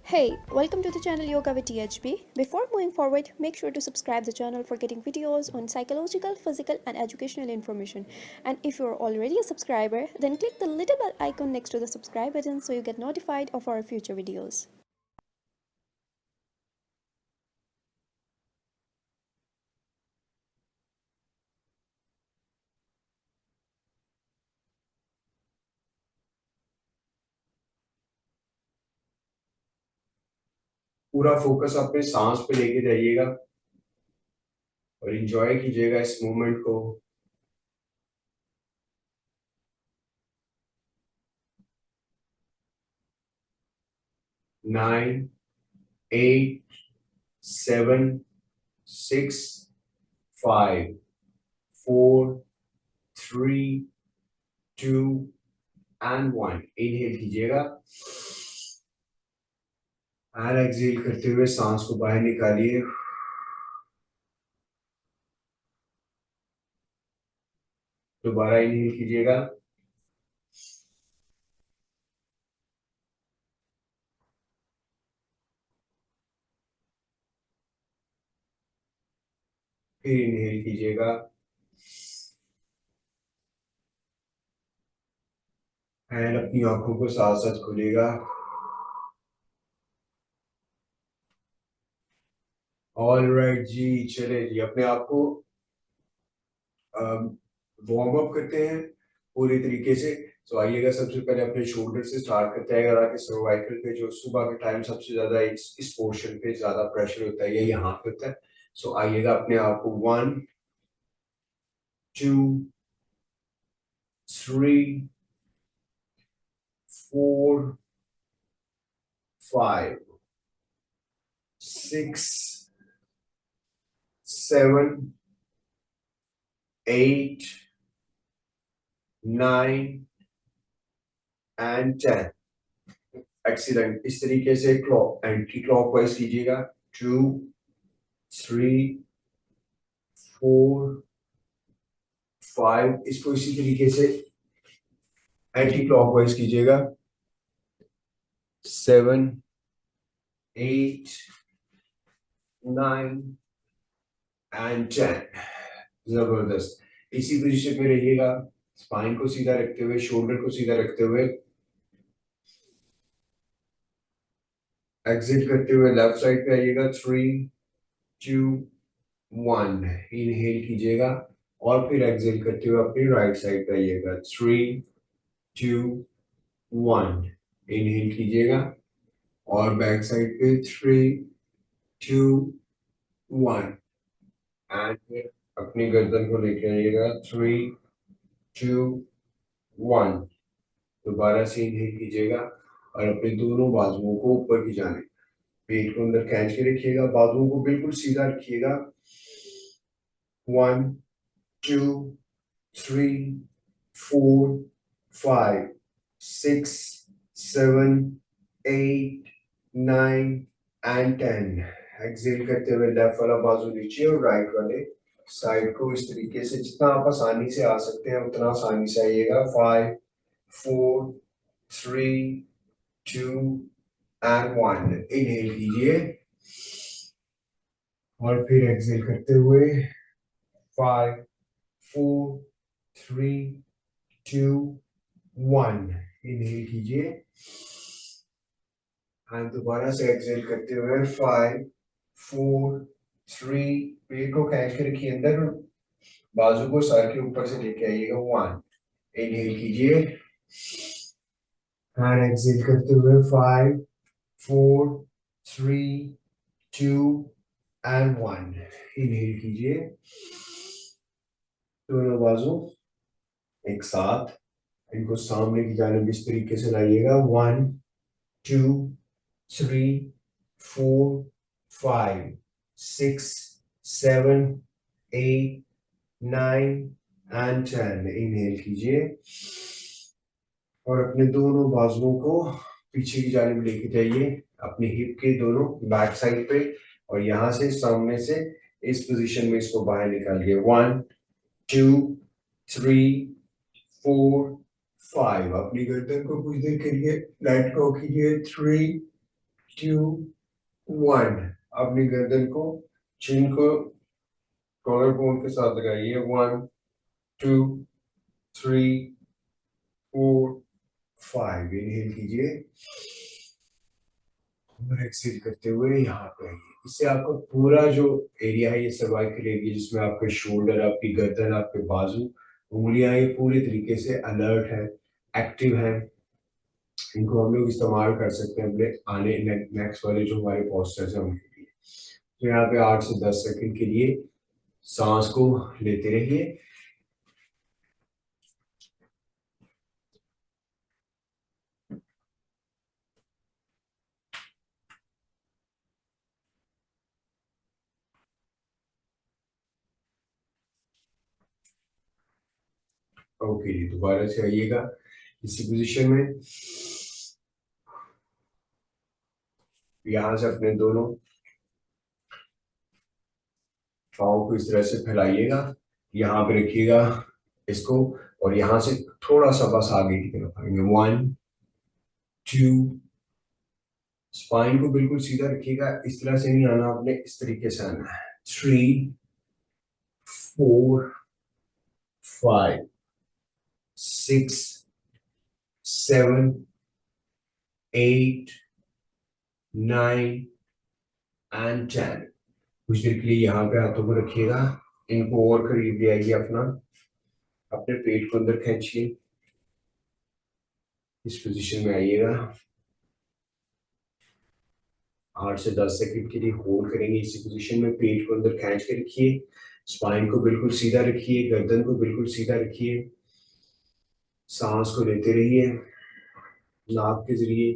Hey, welcome to the channel Yoga with THB. Before moving forward, make sure to subscribe the channel for getting videos on psychological, physical and educational information. And if you're already a subscriber, then click the little bell icon next to the subscribe button so you get notified of our future videos. पूरा focus अपने सांस पे लेके जाइएगा और enjoy कीजिएगा इस moment को। 9, 8, 7, 6, 5, 4, 3, 2 and 1। इनहेल कीजिएगा और एक्सहेल करते हुए सांस को बाहर निकालिए। दोबारा इनहेल कीजिएगा, फिर इनहेल कीजिएगा एंड अपनी आंखों को साथ साथ खोलिएगा। ऑलराइट जी, चले जी, अपने आप को वार्म अप करते हैं पूरी तरीके से। तो आइएगा, सबसे पहले अपने शोल्डर से स्टार्ट करते हैं। अगर आपके सर्वाइकल पे जो सुबह के टाइम सबसे ज्यादा इस पोर्शन पे ज्यादा प्रेशर होता है, ये यहाँ पे होता है। सो आइएगा, अपने आप को 1, 2, 3, 4, 5, 6, 7, 8, 9 and 10। एक्सीलेंट। इस तरीके से क्लॉक एंटी क्लॉकवाइज कीजिएगा। 2, 3, 4, 5। इसको इसी तरीके से एंटी क्लॉकवाइज कीजिएगा। 7, 8, 9 and 10। जबरदस्त। इसी पोजीशन में रहिएगा, स्पाइन को सीधा रखते हुए, शोल्डर को सीधा रखते हुए। एग्जिट करते हुए लेफ्ट साइड पे आइएगा। 3, 2, 1। इनहेल कीजिएगा और फिर एक्सेल करते हुए अपनी राइट साइड पे आइएगा। 3, 2, 1। इनहेल कीजिएगा और बैक साइड पे 3, 2, 1 एंड फिर अपनी गर्दन को लेके आइएगा। 3, 2, 1। दोबारा से इनहेल कीजिएगा और अपने दोनों बाजुओं को ऊपर की जाने, पेट को अंदर खींच के रखिएगा, बाजुओं को बिल्कुल सीधा रखिएगा। 1, 2, 3, 4, 5, 6, 7, 8, 9 and 10। एक्सेल करते हुए लेफ्ट वाला बाजू नीचे और राइट वाले साइड को इस तरीके से जितना आप आसानी से आ सकते हैं उतना आसानी से आइएगा। 5, 4, 3, 2 and 1। इनहेल कीजिए और फिर एक्सेल करते हुए 5, 4, 3, 2, 1। इनहेल कीजिए एंड दोबारा से एक्सेल करते हुए 5, 4, 3। पेट को खींच के रखिए अंदर, बाजू को सर के ऊपर से लेके आइएगा। 1। इनहेल कीजिए एंड एक्सेल करते हुए 5, 4, 3, 2 and 1। इनहेल कीजिए, दोनों बाजू एक साथ, इनको सामने की जानिब इस तरीके से लाइएगा। 1, 2, 3, 4, 5, 6, 7, 8, 9 and 10। इनहेल कीजिए और अपने दोनों बाजुओं को पीछे की जानिब लेके जाइए, अपनी हिप के दोनों बैक साइड पे, और यहाँ से सामने से इस पोजीशन में इसको बाहर निकालिए। 1, 2, 3, 4, 5। अपनी गर्दन को कुछ देर के लिए लेट गो कीजिए। 3, 2 1। अपनी गर्दन को, चिन को कॉलर बोन के साथ लगाइए। 1 2 3 4 5। इनहेल कीजिए और एक्सहेल करते हुए यहाँ पे आइए। इससे आपका पूरा जो एरिया है ये सर्वाइकल एरिया, जिसमें आपके शोल्डर, आपकी गर्दन, आपके बाजू, उंगलियां, ये पूरी तरीके से अलर्ट है, एक्टिव है। इनको हम लोग इस्तेमाल कर सकते हैं अपने आने नेक्स्ट वाले जो हमारे पोस्चर्स हैं उनके लिए। तो यहाँ पे 8 से 10 सेकंड के लिए सांस को लेते रहिए। ओके जी, दोबारा से आइएगा इसी पोजीशन में। यहाँ से अपने दोनों पाँव को इस तरह से फैलाइएगा, यहाँ पे रखिएगा इसको, और यहाँ से थोड़ा सा बस आगे की तरफ आएंगे। 1 2। स्पाइन को बिल्कुल सीधा रखिएगा, इस तरह से नहीं आना आपने, इस तरीके से आना है। 3 4 5 6 7 8 9 एंड 10। कुछ देर के लिए यहाँ पे हाथों को रखिएगा, इनको और करीब ले आइए, अपना अपने पेट को अंदर खींचिए, इस पोजीशन में आइएगा। 8 से 10 सेकंड के लिए होल्ड करेंगे इसी पोजीशन में। पेट को अंदर खींच के रखिए, स्पाइन को बिल्कुल सीधा रखिए, गर्दन को बिल्कुल सीधा रखिए। सांस को लेते रहिए नाक के जरिए।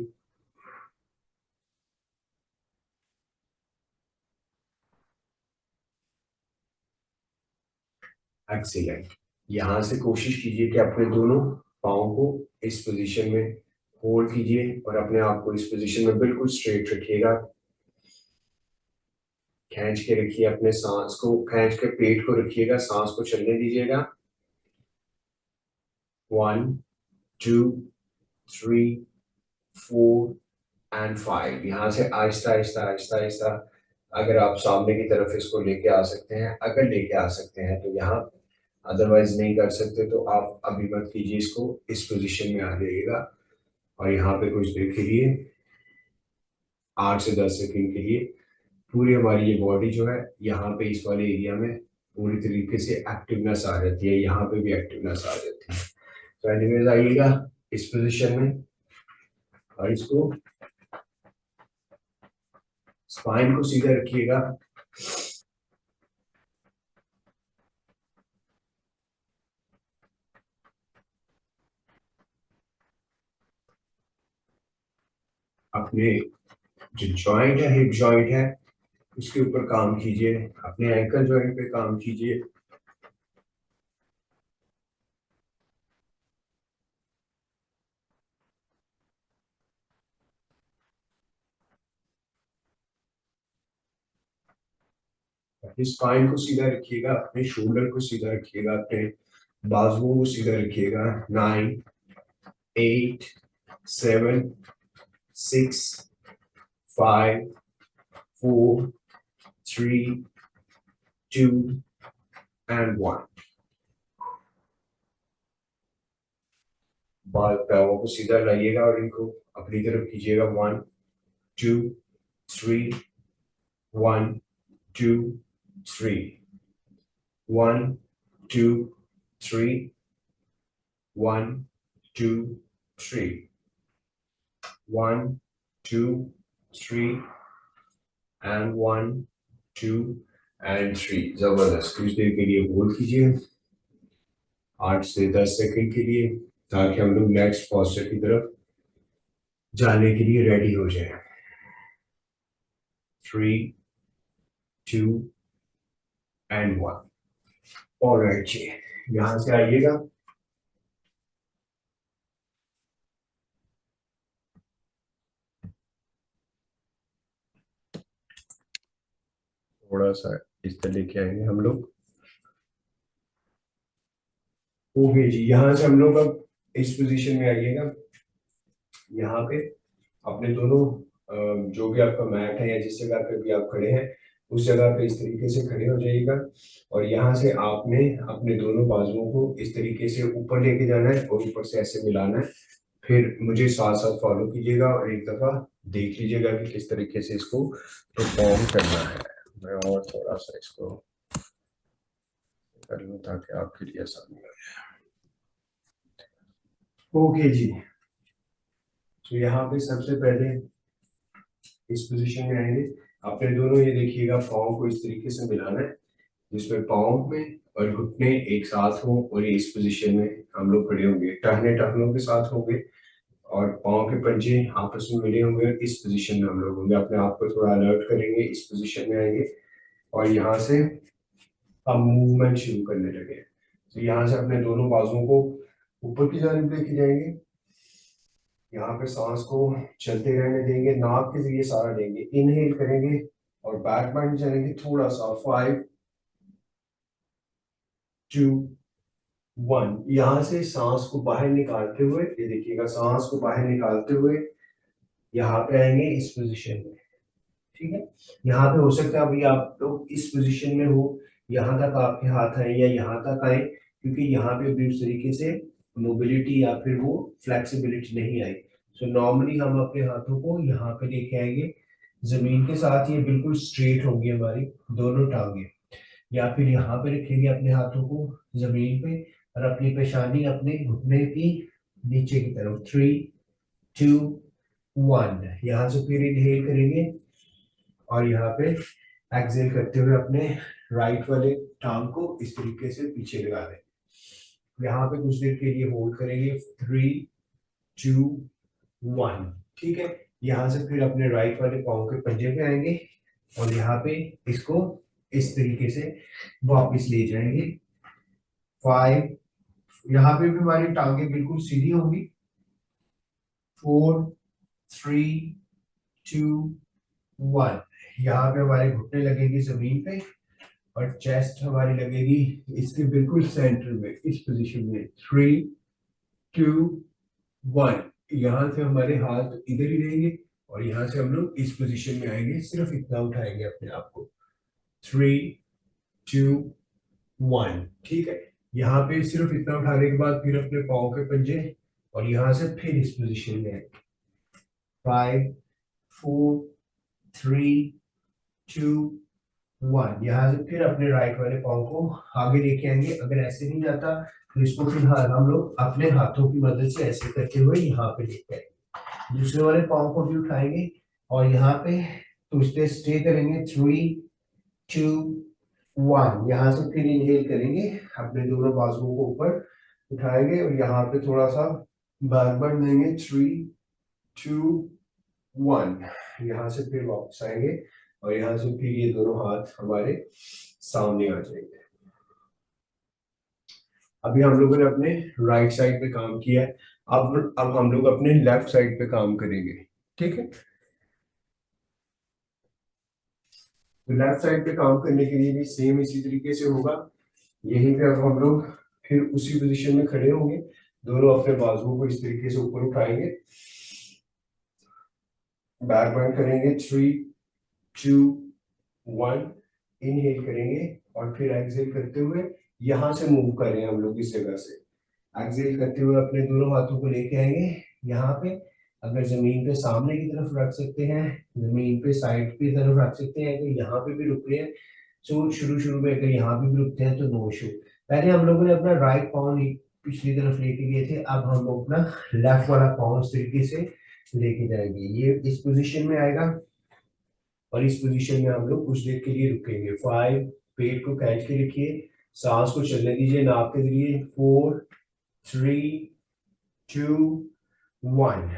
एक्सीलेंट। यहाँ से कोशिश कीजिए कि अपने दोनों पाँव को इस पोजीशन में होल्ड कीजिए और अपने आप को इस पोजीशन में बिल्कुल स्ट्रेट रखिएगा। खींच के रखिए, अपने सांस को खींच के पेट को रखिएगा, सांस को चलने दीजिएगा। 1 2 3 4 एंड 5। यहाँ से आहिस्ता आहिस्ता आहिस्ता आहिस्ता, अगर आप सामने की तरफ इसको लेके आ सकते हैं, अगर लेके आ सकते हैं तो यहाँ, अदरवाइज नहीं कर सकते तो आप अभी मत कीजिए, इसको इस पोजीशन में आ जाइएगा और यहाँ पे कुछ देर के लिए 8 से 10 सेकंड के लिए पूरी हमारी ये बॉडी जो है यहाँ पे इस वाले एरिया में पूरी तरीके से एक्टिवनेस आ जाती है, यहाँ पे भी एक्टिवनेस आ जाती है। तो एनीवेज आइएगा इस पोजीशन में और इसको, स्पाइन को सीधा रखिएगा। अपने जो जॉइंट है, हिप जॉइंट है, उसके ऊपर काम कीजिए, अपने एंकल जॉइंट पे काम कीजिए। अपने स्पाइन को सीधा रखिएगा, अपने शोल्डर को सीधा रखिएगा, अपने बाजुओं को सीधा रखिएगा। 9 8 7 6 5 4 3 2 एंड 1। पैरों को सीधा लाइएगा और इनको अपनी तरफ कीजिएगा। 1 2 3 1 2 3 1 2 3 1 2 3 1 2 3 एंड 1 2 एंड 3। जबरदस्त। कुछ देर के लिए होल्ड कीजिए 8 से 10 सेकंड के लिए, ताकि हम लोग नेक्स्ट पोस्चर की तरफ जाने के लिए रेडी हो जाए। 3 2 एंड 1। ऑलराइट जी, यहां से आइएगा। थोड़ा सा इस तरह लेके आएंगे हम लोग। ओके जी, यहाँ से हम लोग अब इस पोजीशन में आइएगा। यहाँ पे अपने दोनों जो भी आपका मैट है या जिस जगह पे भी आप खड़े हैं उस जगह पे इस तरीके से खड़े हो जाइएगा और यहाँ से आपने अपने दोनों बाजुओं को इस तरीके से ऊपर लेके जाना है और ऊपर से ऐसे मिलाना है। फिर मुझे साथ साथ फॉलो कीजिएगा और एक दफ़ा देख लीजिएगा कि किस तरीके से इसको परफॉर्म करना है। मैं और थोड़ा सा इसको कर लूँ ताकि आपके लिए आसानी हो जाए। ओके जी, तो यहाँ पे सबसे पहले इस पोजीशन में आएंगे। आपने दोनों ये देखिएगा पाँव को इस तरीके से मिलाना है जिसमें पाँव में और घुटने एक साथ हो और ये इस पोजीशन में हम लोग खड़े होंगे, टहने टहनों के साथ होंगे और पाँव के पंजे आपस में मिले होंगे। इस पोजीशन में हम लोग होंगे, अपने आप को थोड़ा अलर्ट करेंगे, इस पोजीशन में आएंगे और यहाँ से हम मूवमेंट शुरू करने लगे। तो यहाँ से अपने दोनों बाजुओं को ऊपर की जानिब लेके जाएंगे। यहाँ पे सांस को चलते रहने देंगे, नाक के जरिए सारा लेंगे, इनहेल करेंगे और बैक बैंड चलेंगे थोड़ा सा। 5 2 1। यहाँ से सांस को बाहर निकालते हुए, ये देखिएगा, सांस को बाहर निकालते हुए यहाँ पे आएंगे इस पोजीशन में। ठीक है, यहाँ पे हो सकता है अभी आप लोग इस पोजीशन में हो, यहाँ तक आपके हाथ आए या यहाँ तक आए, क्योंकि यहाँ पे भी उस तरीके से मोबिलिटी या फिर वो फ्लेक्सिबिलिटी नहीं आई। सो नॉर्मली हम अपने हाथों को यहाँ पे लेके आएंगे, जमीन के साथ ये बिल्कुल स्ट्रेट होंगी हमारी दोनों टांगे, या फिर यहाँ पे रखेंगे अपने हाथों को जमीन पे और अपनी पेशानी अपने घुटने की नीचे की तरफ। 3 2 1। यहाँ से फिर इनहेल करेंगे और यहाँ पे एक्सेल करते हुए अपने राइट वाले टांग को इस तरीके से पीछे लगा दें। यहाँ पे कुछ देर के लिए होल्ड करेंगे। 3 2 1। ठीक है, यहाँ से फिर अपने राइट वाले पाँव के पंजे पे आएंगे और यहाँ पे इसको इस तरीके से वापस ले जाएंगे। 5। यहाँ पे भी हमारी टांगे बिल्कुल सीधी होंगी। 4 3 2 1। यहाँ पे हमारे घुटने लगेंगे जमीन पे और चेस्ट हमारी लगेगी इसके बिल्कुल सेंटर में, इस पोजीशन में। 3 2 1। यहाँ से हमारे हाथ इधर ही रहेंगे और यहाँ से हम लोग इस पोजीशन में आएंगे, सिर्फ इतना उठाएंगे अपने आप को। 3 2 1। ठीक है, यहाँ पे सिर्फ इतना उठाने के बाद फिर अपने पाँव के पंजे और यहाँ से फिर इस पोजीशन में आएंगे। 5 4 3 2 1। यहाँ से फिर अपने राइट वाले पाँव को आगे लेके आएंगे। अगर ऐसे नहीं जाता तो इसको फिलहाल हम लोग अपने हाथों की मदद से ऐसे करते हुए यहाँ पे लेके आएंगे। दूसरे वाले पाँव को भी उठाएंगे और यहाँ पे तो स्टे करेंगे। 3 2 1। यहाँ से फिर इनहेल करेंगे, अपने दोनों बाजुओं को ऊपर उठाएंगे और यहाँ पे थोड़ा सा बैक बैंड देंगे। 3 2 1। यहाँ से फिर वापस आएंगे और यहाँ से फिर ये दोनों हाथ हमारे सामने आ जाएंगे। अभी हम लोगों ने अपने राइट साइड पे काम किया है, अब हम लोग अपने लेफ्ट साइड पे काम करेंगे। ठीक है, तो लेफ्ट साइड पे काम करने के लिए भी सेम इसी तरीके से होगा। यहीं पे अब हम लोग फिर उसी पोजीशन में खड़े होंगे, दोनों अपने बाजुओं को इस तरीके से ऊपर उठाएंगे, बैक बैंड करेंगे। 3 2 1। इनहेल करेंगे और फिर एक्सहेल करते हुए यहाँ से मूव कर रहे हैं हम लोग इस जगह से। एक्सहेल करते हुए अपने दोनों हाथों को लेके आएंगे यहाँ पे, अगर जमीन पे सामने की तरफ रख सकते हैं, जमीन पे साइड की तरफ रख सकते हैं, अगर यहाँ पे भी रुक रहे हैं तो शुरू में अगर यहाँ पे भी रुकते हैं तो नो इशू। पहले हम लोगों ने अपना राइट पाँव पिछली तरफ लेके गए थे, अब हम लोग अपना लेफ्ट वाला पाँव इस तरीके से लेके जाएंगे, ये इस पोजीशन में आएगा और इस पोजीशन में हम लोग कुछ देर के लिए रुकेंगे। 5। पेट को खींच के रखिए, सांस को चलने दीजिए नाक के जरिए। 4 3 2 1।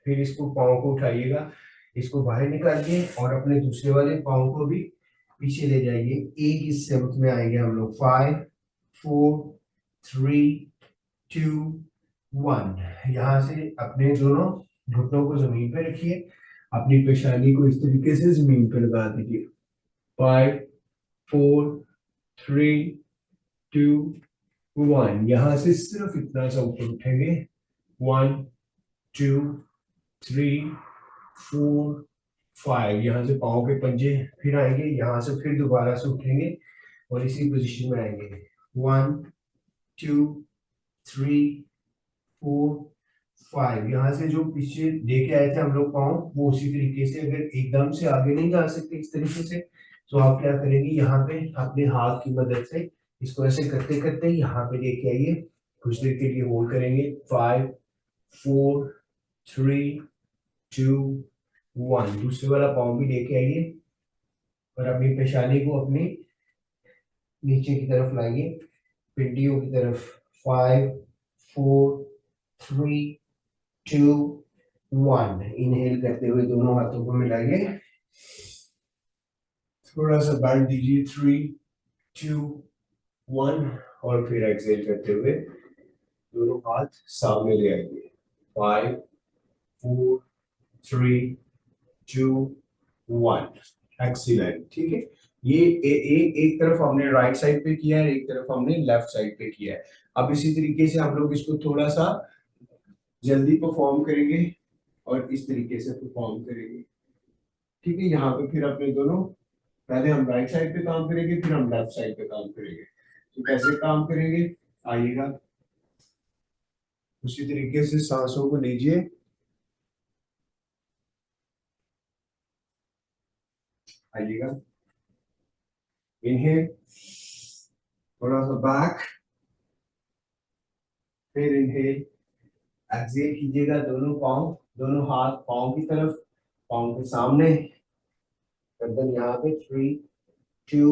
फिर इसको पाँव को उठाइएगा, इसको बाहर निकालिए और अपने दूसरे वाले पाँव को भी पीछे ले जाइए। एक इस सेवक में आएंगे हम लोग। 5 4 3 2 1। यहाँ से अपने दोनों घुटनों को जमीन पे रखिए, अपनी पेशानी को इस तरीके से जमीन पे लगा दीजिए। 5 4 3 2 1। यहाँ से सिर्फ इतना सा ऊपर उठेंगे। 1 2 3 4 5, यहाँ से पाँव के पंजे फिर आएंगे, यहाँ से फिर दोबारा से उठेंगे और इसी पोजीशन में आएंगे। 1 2 3 4 5, यहाँ से जो पीछे लेके आए थे हम लोग पाँव, वो उसी तरीके से, अगर एकदम से आगे नहीं जा सकते इस तरीके से, तो आप क्या करेंगे, यहाँ पे अपने हाथ की मदद से इसको ऐसे करते करते यहाँ पे लेके आइए, कुछ देर के लिए होल्ड करेंगे। 5 4 3 2 1, दूसरे वाला पाँव भी लेके आइए और अपनी पेशानी को अपनी नीचे की तरफ लाइए, पिंडियों की तरफ। 5 4 3 2 1, इनहेल करते हुए दोनों हाथों को मिलाइए, थोड़ा सा बैंड दीजिए। 3 2 1, और फिर एक्सहेल करते हुए दोनों हाथ सामने ले आइए। 5 4 3 2 1, एक्सीलेंट। ठीक है, ये एक तरफ हमने राइट साइड पे किया है, एक तरफ हमने लेफ्ट साइड पे किया है। अब इसी तरीके से हम लोग इसको थोड़ा सा जल्दी परफॉर्म करेंगे और इस तरीके से परफॉर्म करेंगे। ठीक है, यहाँ पे फिर अपने दोनों, पहले हम राइट साइड पे काम करेंगे, फिर हम लेफ्ट साइड पे काम करेंगे। तो कैसे काम करेंगे, आइएगा, उसी तरीके से सांसों को लीजिए, आइएगा, इनहेल, थोड़ा सा बैक, फिर इनहेल, एक्सहेल कीजिएगा, दोनों पाँव, दोनों हाथ पाँव की तरफ, पाँव के सामने, गर्दन यहाँ पे। 3 2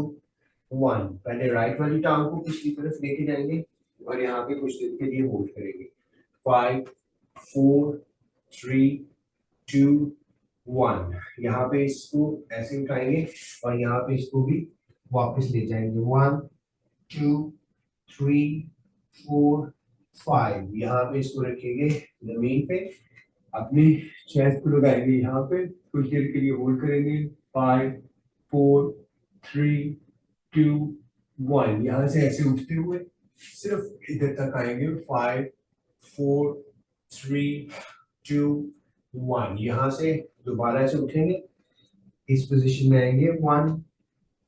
1, पहले राइट वाली टांग को पिछली तरफ लेके जाएंगे और यहाँ पे कुछ देर के लिए होल्ड करेंगे। 5 4 3 2 1, यहाँ पे इसको ऐसे उठाएंगे और यहाँ पे इसको भी वापस ले जाएंगे। 1 2 3 4 5, यहाँ पे इसको रखेंगे जमीन पे, अपनी चेस्ट को लगाएंगे, यहाँ पे कुछ देर के लिए होल्ड करेंगे। 5 4 3 2 1, यहाँ से ऐसे उठते हुए सिर्फ इधर तक आएंगे। 5 4 3 2 1, यहाँ से दोबारा ऐसे उठेंगे, इस पोजीशन में आएंगे। 1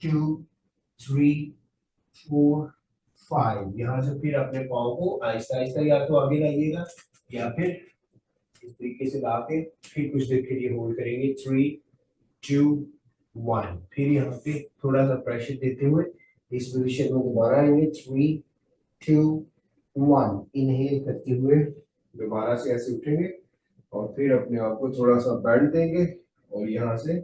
2 3 4 5, यहाँ से फिर अपने पाँव को आहिस्ता आहिस्ता या तो आगे लाइएगा या फिर इस तरीके से ला के फिर कुछ देर के लिए होल्ड करेंगे। 3 2 1, फिर यहाँ पे थोड़ा सा प्रेशर देते हुए इस पोजीशन में दोबारा आएंगे। 3 2 1, इनहेल करते हुए दोबारा से ऐसे उठेंगे और फिर अपने आप को थोड़ा सा बेंड देंगे और यहाँ से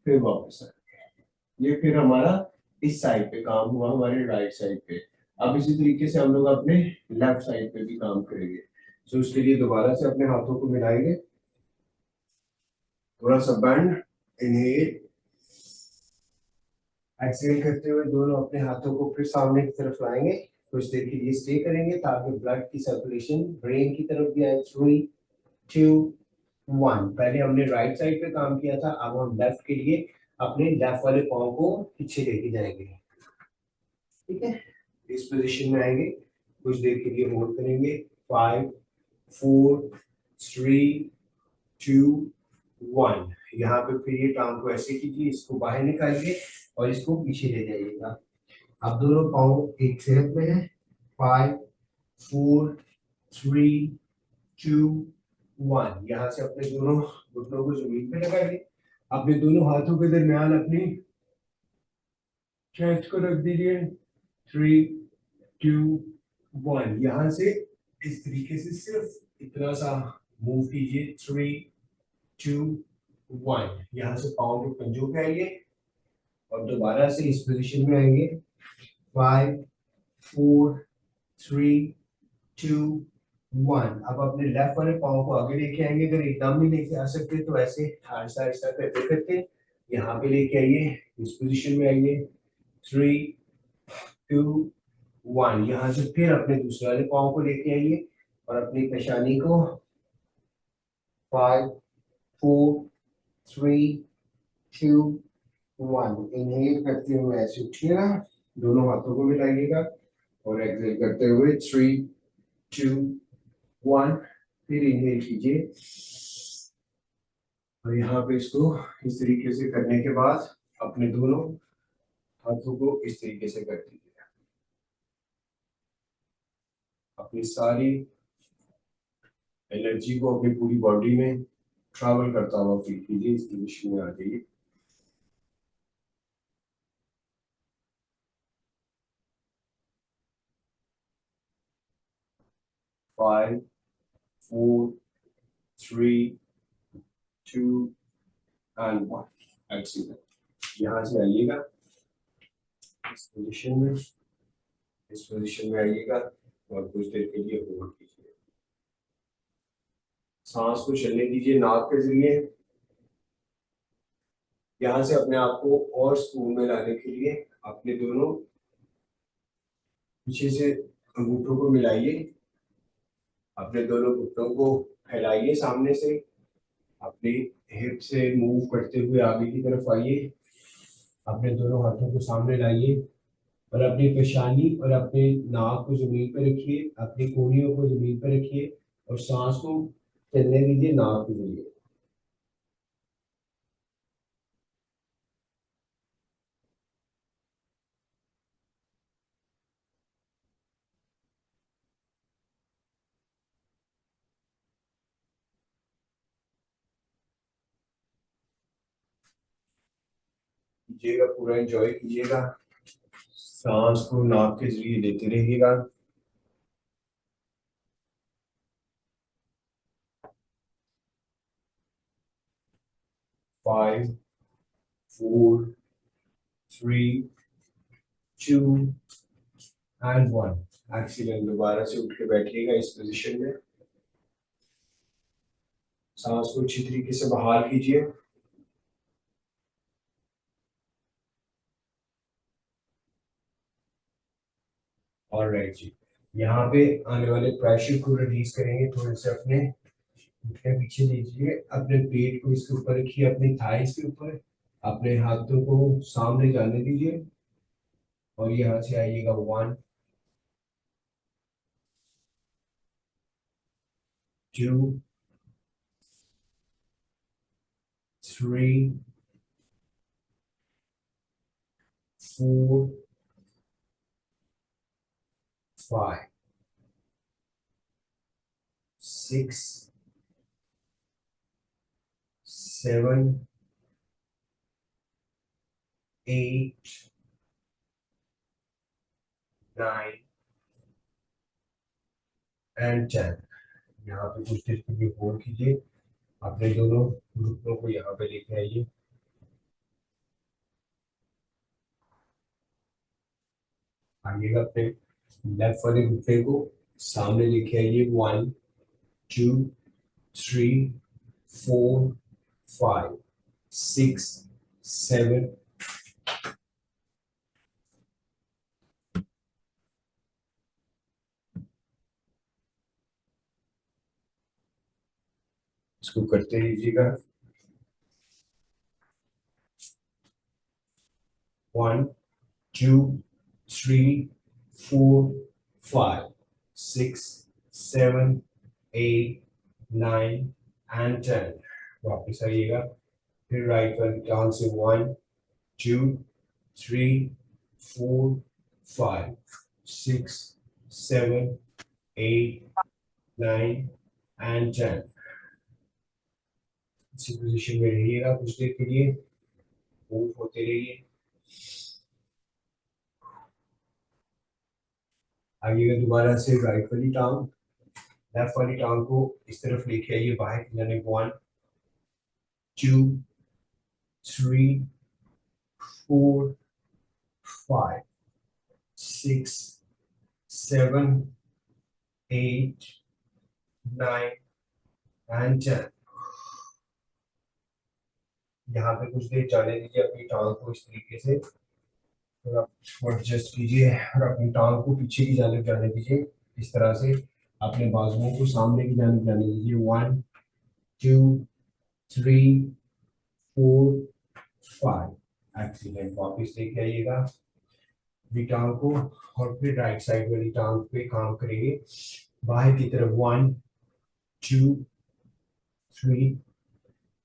फिर वापस आएंगे। ये फिर हमारा इस साइड पे काम हुआ, हमारे राइट साइड पे। अब इसी तरीके से हम लोग अपने लेफ्ट साइड पे भी काम करेंगे। तो उसके लिए दोबारा से अपने हाथों को मिलाएंगे, थोड़ा सा बेंड, इनहेल, एक्सहेल करते हुए दोनों अपने हाथों को फिर सामने की तरफ लाएंगे, कुछ देर के लिए स्टे करेंगे ताकि ब्लड की सर्कुलेशन ब्रेन की तरफ भी आए। 3 2 1, पहले हमने राइट साइड पे काम किया था, अब हम लेफ्ट के लिए अपने लेफ्ट वाले पाँव को पीछे लेके जाएंगे। ठीक है, इस पोजीशन में आएंगे, कुछ देर के लिए होल्ड करेंगे। 5 4 3 2 1, यहाँ पे फिर ये टांग को ऐसे कीजिए, इसको बाहर निकालिए और इसको पीछे ले जाइएगा। अब दोनों पाँव एक सेहत में है। 5 4 3 2 1, यहाँ से अपने दोनों घुटनों को जमीन पे लगाइए, अपने दोनों हाथों के दरमियान अपनी चेस्ट को रख दीजिए। 3 2 1, यहाँ से इस तरीके से सिर्फ इतना सा मूव कीजिए। 3 2 1, यहाँ से पाँव के पंजों पे आइए और दोबारा से इस पोजीशन में आएंगे। 5 4 3 2 1, अब अपने लेफ्ट वाले पाँव को आगे लेके आएंगे, अगर एकदम नहीं लेके आ सकते तो ऐसे आहिस्ता आहिस्ता करते करते यहाँ पे लेके आइए, इस पोजीशन में आइए। 3 2 1, यहाँ से फिर अपने दूसरे वाले पाँव को लेके आइए और अपनी पेशानी को 5 4 3 2 1, इनहेल करते हुए ऐसे उठिएगा, दोनों हाथों को मिलाइएगा और एक्सहेल करते हुए 3 2 1, फिर इनहेल कीजिए और यहाँ पे इसको इस तरीके से करने के बाद अपने दोनों हाथों को इस तरीके से कर दीजिए। अपनी सारी एनर्जी को अपनी पूरी बॉडी में ट्रैवल करता हुआ फील कीजिए। इस पोजीशन में आ जाइए। 5 4 3 2 एंड 1। एक्सीलेंट। यहाँ से आइएगा इस पोजीशन में, इस पोजीशन में आइएगा और कुछ देर के लिए होल्ड कीजिए। सांस को चलने दीजिए नाक के जरिए। यहाँ से अपने आप को और सुकून में लाने के लिए अपने दोनों पीछे से अंगूठों को मिलाइए, अपने दोनों घुटनों को फैलाइए सामने से, अपनी हिप से मूव करते हुए आगे की तरफ आइए, अपने दोनों हाथों को सामने लाइए और अपनी पेशानी और अपने नाक को जमीन पर रखिए, अपनी कोहनियों को जमीन पर रखिए और सांस को चलने दीजिए नाक के जरिए। कीजिएगा, पूरा एंजॉय कीजिएगा, सांस को नाक के जरिए लेते रहिएगा। 5 4 3 2 एंड 1। एक्सीलेंट। दोबारा से उठ के बैठिएगा इस पोजीशन में। सांस को अच्छी तरीके से बहाल कीजिए। ऑलराइट जी, यहाँ पे आने वाले प्रेशर को रिलीज करेंगे। थोड़े से अपने घुटने पीछे लीजिए, अपने पेट को इसके ऊपर रखिए, अपनी थाइस के ऊपर, अपने हाथों को सामने जाने दीजिए और यहाँ से आइएगा 1 2 3 4 5 6 7 8 9 एंड 10। यहाँ पे कुछ देर के लिए होल्ड कीजिए, अपने दोनों घुटनों को यहाँ पे लेके आइए। आइएगा, अपने लेफ्ट वाले घुटने को सामने लेके आइए। 1 2 3 4 5 6 7 इसको करते रहिएगा। 1 2 3 4 5 6 7 8 9 एंड 10। वापस आइएगा, फिर राइट वाली टांग से 1 2 3 4 5 6 7 8 9 एंड 10। इसी पोजीशन में रहिएगा कुछ देर के लिए, मूव होते रहिए। आइएगा दोबारा से राइट वाली टांग, लेफ्ट वाली टांग को इस तरफ लेके आइए बाहर की जाने। 1 2 3 4 5 6 7 8 9 एंड 10। यहाँ पे कुछ देर जाने दीजिए अपनी टांग को इस तरीके से, थोड़ा एडजस्ट कीजिए और अपनी टांग को पीछे की जाने जाने दीजिए। इस तरह से अपने बाजुओं को सामने की जाने जाने दीजिए। 1 2 3 4 5। एक्सीलेंट। वापिस लेके आइएगा टांग को और फिर राइट साइड वाली टांग पे काम करेंगे बाहर की तरफ। 1 2 3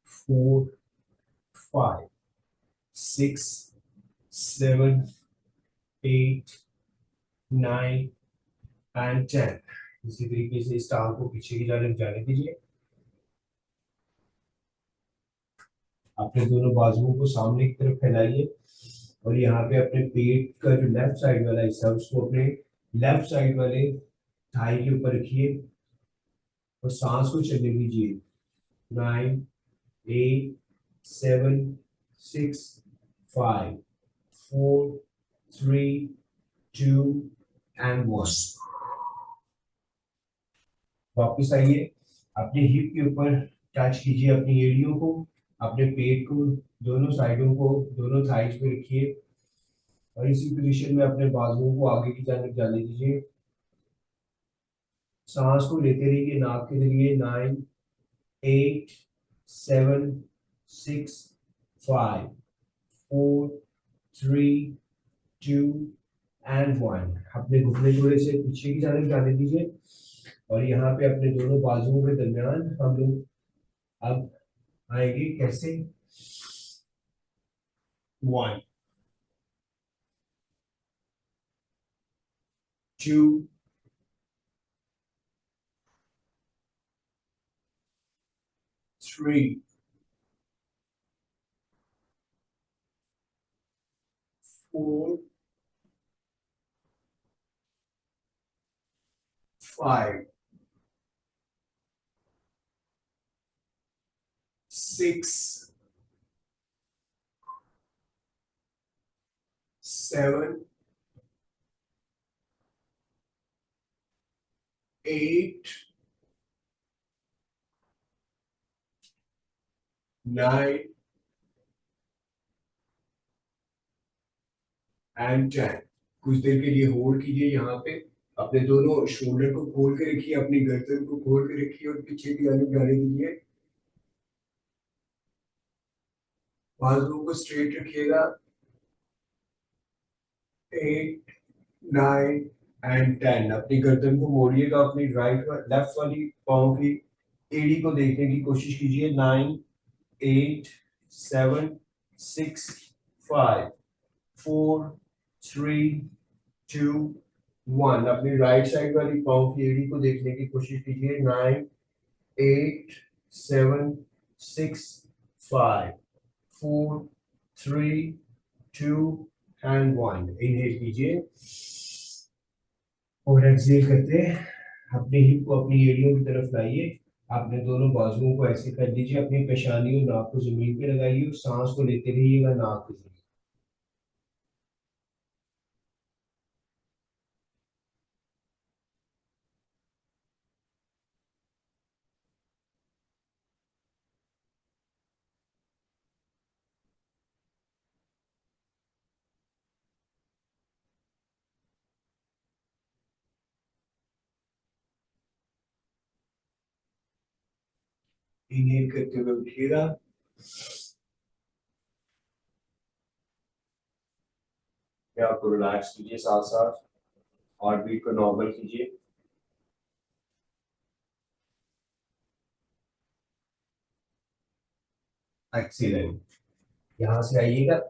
4, 5, 6, 7, 8, 9 and 10। इसी तरीके से इस टांग को पीछे की जाने जाने दीजिए। अपने दोनों बाजुओं को सामने की तरफ फैलाइए और यहाँ पे अपने पेट का जो लेफ्ट साइड वाला हिस्सा है उसको अपने लेफ्ट साइड वाले थाई के ऊपर रखिए और सांस को चलने दीजिए। 9, 8, 7, 6, 5, 4, 3, 2 and 1। वापिस आइए, अपने हिप के ऊपर टच कीजिए अपनी एड़ियों को, अपने पेट को, दोनों साइडों को, दोनों थाइज पे रखिए और इसी पोजीशन में अपने बाजुओं को आगे की जानिब जाने दीजिए। सांस को लेते रहिए नाक के जरिए। 9, 8, 7, 6, 5, 4, 3, 2 and 1। अपने घुटने जोड़े से पीछे की जानिब जाने दीजिए और यहाँ पे अपने दोनों बाजुओं के दरमियान हम लोग अब आएंगे कैसे। 1, 2, 3, 4, 5, 6, 7, 8, 9 and 10। कुछ देर के लिए होल्ड कीजिए यहाँ पे। अपने दोनों शोल्डर को खोल के रखिए, अपनी गर्दन को खोल के रखिए और पीछे की जानिब जाने दीजिए। बाजुओं को स्ट्रेट रखिएगा। 8, 9 and 10। अपनी गर्दन को मोड़िएगा, अपनी लेफ्ट वाली पाँव की एड़ी को देखने की कोशिश कीजिए। 9, 8, 7, 6, 5, 4, 3, 2, 1। अपनी राइट साइड वाली पाँव की एड़ी को देखने की कोशिश कीजिए। 9, 8, 7, 6, 5, 4, 3, 2 and 1। इनहेल कीजिए और एक्सहेल करते अपने हिप को अपनी एड़ियों की तरफ लाइए। अपने दोनों बाजुओं को ऐसे कर दीजिए, अपनी पेशानी और नाक को जमीन पे लगाइए और सांस को लेते रहिएगा नाक के जरिए। इनहेल करते हुए उठिएगा। आपको रिलैक्स कीजिए, साथ साथ और बीट को नॉर्मल कीजिए। एक्सीलेंट। यहाँ से आइएगा,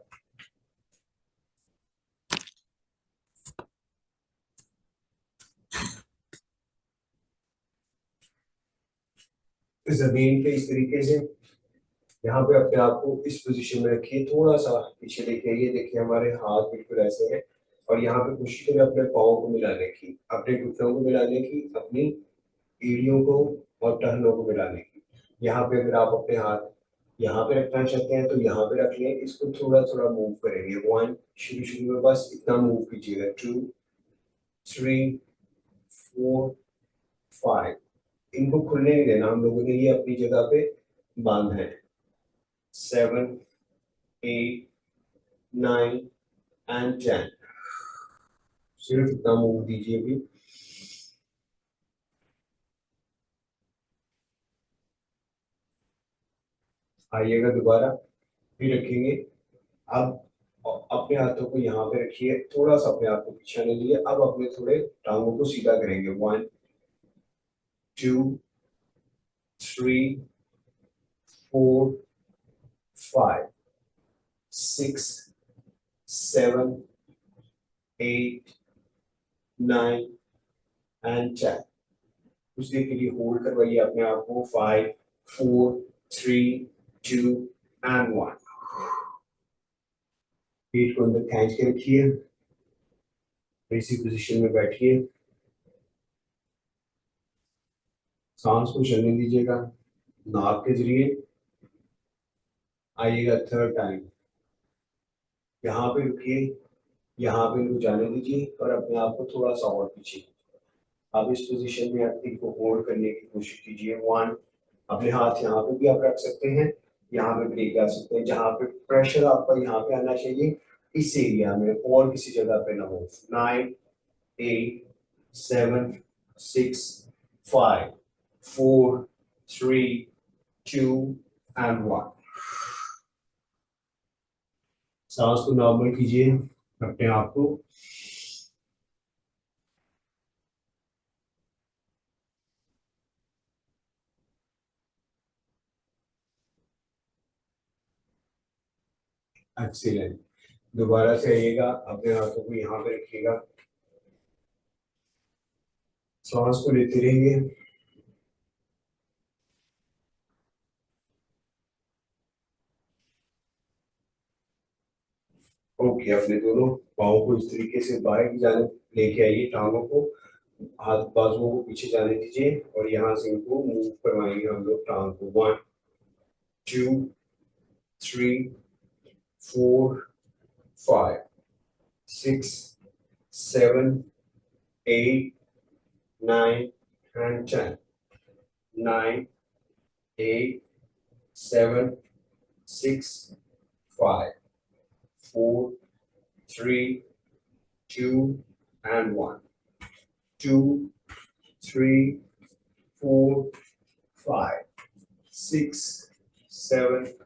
जमीन पे इस तरीके से यहाँ पे अपने आप को इस पोजीशन में रखिए। थोड़ा सा पीछे लेके आइए, देखिए हमारे हाथ बिल्कुल ऐसे हैं और यहाँ पे कोशिश करें अपने पाँव को मिलाने की, अपने घुटनों को मिलाने की, अपनी एड़ियों को और टहनों को मिलाने की। यहाँ पे अगर आप अपने हाथ यहाँ पे रखना चाहते हैं तो यहाँ पे रख लें। इसको थोड़ा थोड़ा मूव करेंगे। 1, शुरू में बस इतना मूव कीजिएगा। 2, 3, 4, 5। इनको खुलने नहीं देना, हम लोगों ने ये अपनी जगह पे बांधा है। 7, 8, 9 and 10। सिर्फ इतना मूव दीजिए भी। आइएगा दोबारा, फिर रखेंगे। अब अपने हाथों को यहाँ पे रखिए, थोड़ा सा अपने आप को पीछे आने दीजिए। अब अपने थोड़े टांगों को सीधा करेंगे। 1, 2, 3, 4, 5, 6, 7, 8, 9 and 10. कुछ देर के लिए होल्ड करवाइए अपने आप को. 5, 4, 3, 2 and 1. पेट को अंदर खींच के रखिए. इसी पोजीशन में बैठिए. सांस को चलने दीजिएगा नाक के जरिए. आइएगा थर्ड टाइम. यहाँ पे रुकिए. यहाँ पे इनको जाने दीजिए और अपने आप को थोड़ा सा और पीछे. आप इस पोजीशन में एक्टिव को होल्ड करने की कोशिश कीजिए. 1. अपने हाथ यहाँ पे भी आप रख सकते हैं. यहाँ पे भी लेके आ सकते हैं. जहाँ पे प्रेशर आपका यहाँ पे आना चाहिए इस एरिया में और किसी जगह पे ना हो. 9, 8, 7, 6, 5, 4, 3, 2 and 1. सांस को नॉर्मल कीजिए अपने आप को. एक्सीलेंट. दोबारा से आइएगा. अपने हाथों को यहाँ पे रखिएगा. सांस को लेते रहिए. ओके. अपने दोनों पाँव को इस तरीके से बाहर की जाने लेके आइए. टांगों को हाथ बाजुओं को पीछे जाने दीजिए और यहाँ से इनको मूव करवाएंगे हम लोग टांग को. 1, 2, 3, 4, 5, 6, 7, 8, 9 and 10. 9, 8, 7, 6, 5, 4, 3, 2 and 1. 2, 3, 4, 5, 6, 7,